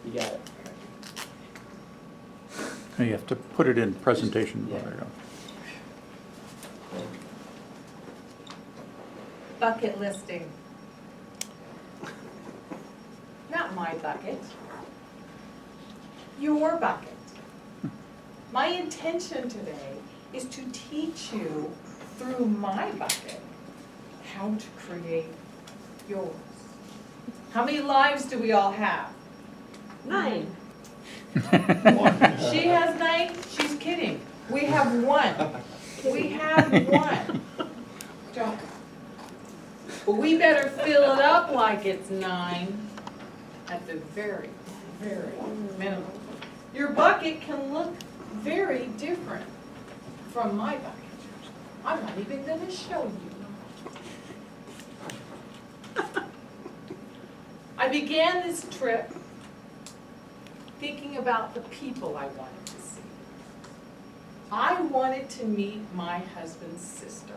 You got it. You have to put it in presentation. Yeah. There you go. Bucket listing. Not my bucket. Your bucket. My intention today is to teach you through my bucket how to create yours. How many lives do we all have? 9. She has 9, she's kidding. We have 1. We have 1. Don't. But we better fill it up like it's 9 at the very, very minimum. Your bucket can look very different from my bucket. I'm not even gonna show you. I began this trip thinking about the people I wanted to see. I wanted to meet my husband's sister.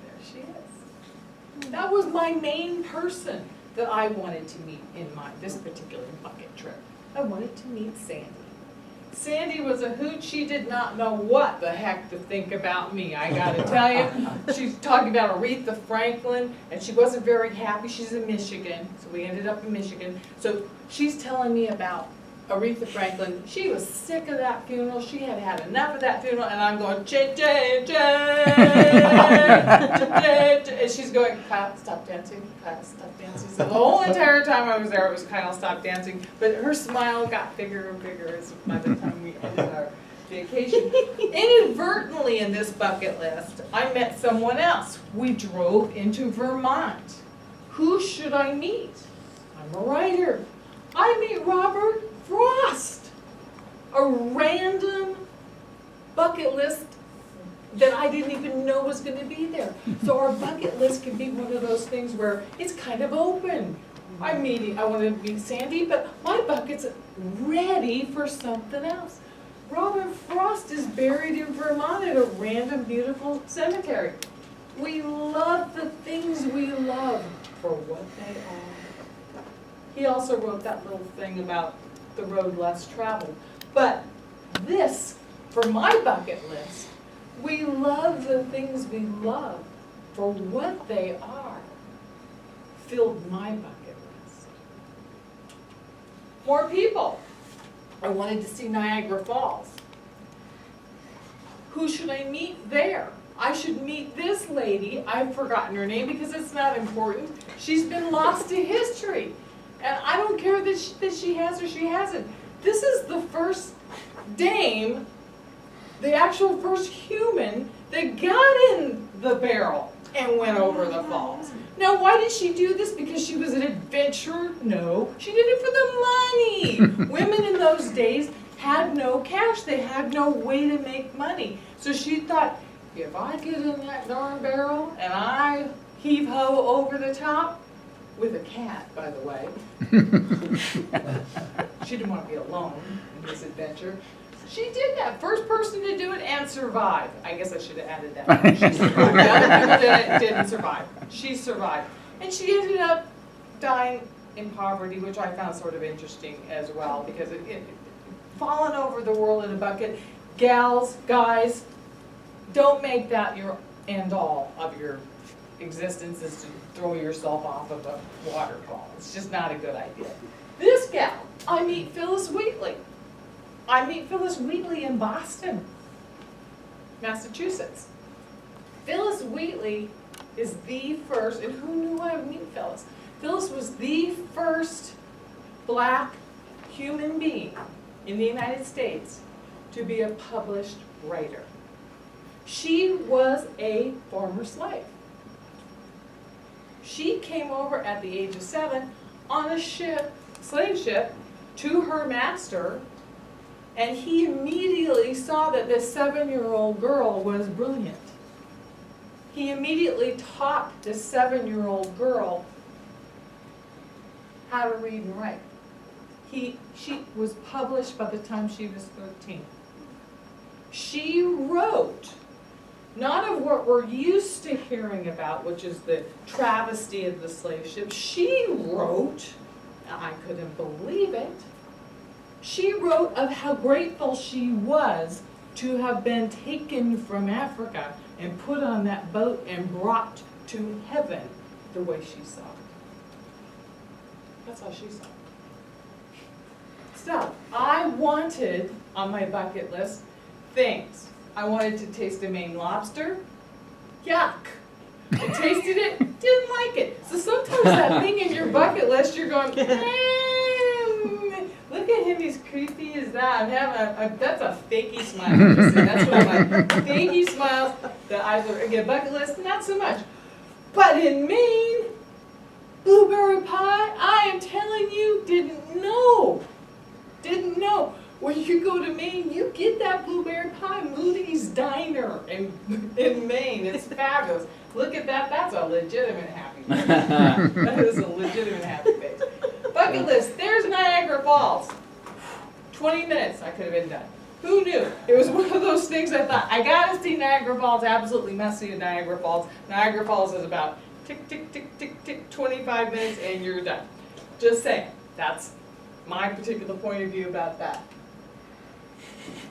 There she is. That was my main person that I wanted to meet in this particular bucket trip. I wanted to meet Sandy. Sandy was a hoot. She did not know what the heck to think about me, I gotta tell you. She's talking about Aretha Franklin, and she wasn't very happy. She's in Michigan, so we ended up in Michigan. So she's telling me about Aretha Franklin. She was sick of that funeral. She had had enough of that funeral, and I'm going, Jay, Jay, Jay, Jay, Jay. And she's going, Kyle, stop dancing, Kyle, stop dancing. So the whole entire time I was there, it was Kyle, stop dancing. But her smile got bigger and bigger as by the time we ended our vacation. Inadvertently in this bucket list, I met someone else. We drove into Vermont. Who should I meet? I'm a writer. I meet Robert Frost, a random bucket list that I didn't even know was going to be there. So our bucket list can be one of those things where it's kind of open. I want to meet Sandy, but my bucket's ready for something else. Robert Frost is buried in Vermont at a random beautiful cemetery. We love the things we love for what they are. He also wrote that little thing about the road less traveled. But this, for my bucket list, we love the things we love for what they are, filled my bucket list. More people. I wanted to see Niagara Falls. Who should I meet there? I should meet this lady. I've forgotten her name because it's not important. She's been lost to history. And I don't care that she has or she hasn't. This is the first dame, the actual first human that got in the barrel and went over the falls. Now, why did she do this? Because she was an adventurer? No, she did it for the money. Women in those days had no cash. They had no way to make money. So she thought, if I get in that darn barrel and I heave-ho over the top, with a cat, by the way. She didn't want to be alone in this adventure. She did that. First person to do it and survive. I guess I should have added that. She survived. The other people didn't survive. She survived. And she ended up dying in poverty, which I found sort of interesting as well, because it falling over the world in a bucket. Gals, guys, don't make that your end all of your existence, is to throw yourself off of a waterfall. It's just not a good idea. This gal, I meet Phyllis Wheatley. I meet Phyllis Wheatley in Boston, Massachusetts. Phyllis Wheatley is the first, and who knew I would meet Phyllis? Phyllis was the first black human being in the United States to be a published writer. She was a former slave. She came over at the age of 7 on a ship, slave ship, to her master, and he immediately saw that this 7-year-old girl was brilliant. He immediately taught this 7-year-old girl how to read and write. She was published by the time she was 13. She wrote, not of what we're used to hearing about, which is the travesty of the slave ship. She wrote I couldn't believe it. She wrote of how grateful she was to have been taken from Africa and put on that boat and brought to heaven the way she saw it. That's how she saw it. So, I wanted on my bucket list things. I wanted to taste a Maine lobster. Yuck. I tasted it, didn't like it. So sometimes that thing in your bucket list, you're going, look at him, he's creepy as that. I'm having that's a fakey smile. I'm just saying, that's what I'm like. Fakey smiles that I get bucket list, not so much. But in Maine, blueberry pie, I am telling you, didn't know. Didn't know. When you go to Maine, you get that blueberry pie, Moody's Diner in Maine. It's fabulous. Look at that. That's a legitimate happy face. That is a legitimate happy face. Bucket list. There's Niagara Falls. 20 minutes I could have been done. Who knew? It was one of those things I thought, I gotta see Niagara Falls, absolutely must see Niagara Falls. Niagara Falls is about tick, tick, tick, tick, tick, 25 minutes and you're done. Just saying. That's my particular point of view about that.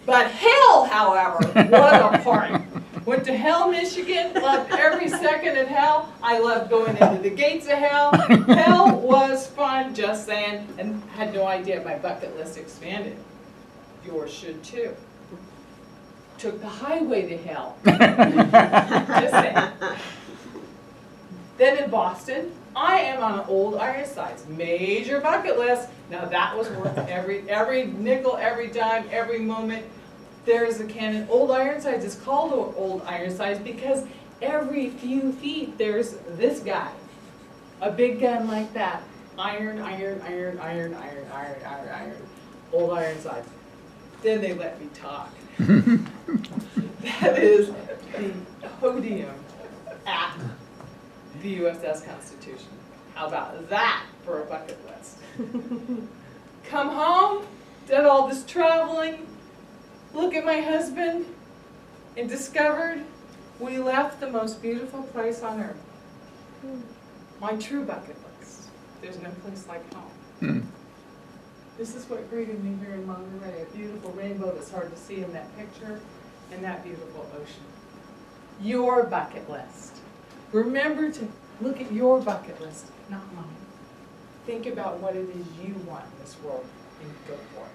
But Hell, however, what a party. Went to Hell, Michigan, loved every second at Hell. I loved going into the gates of Hell. Hell was fun, just saying, and had no idea my bucket list expanded. Yours should too. Took the highway to Hell. Just saying. Then in Boston, I am on Old Ironsides, major bucket list. Now that was worth every nickel, every dime, every moment. There's a cannon. Old Ironsides is called Old Ironsides because every few feet there's this guy, a big gun like that. Iron, iron, iron, iron, iron, iron, iron, iron. Old Ironsides. Then they let me talk. That is the podium at the USS Constitution. How about that for a bucket list? Come home, did all this traveling, look at my husband, and discovered we left the most beautiful place on earth. My true bucket list. There's no place like home. This is what greeted me here in Monterey, a beautiful rainbow that's hard to see in that picture, and that beautiful ocean. Your bucket list. Remember to look at your bucket list, not mine. Think about what it is you want in this world and go for it.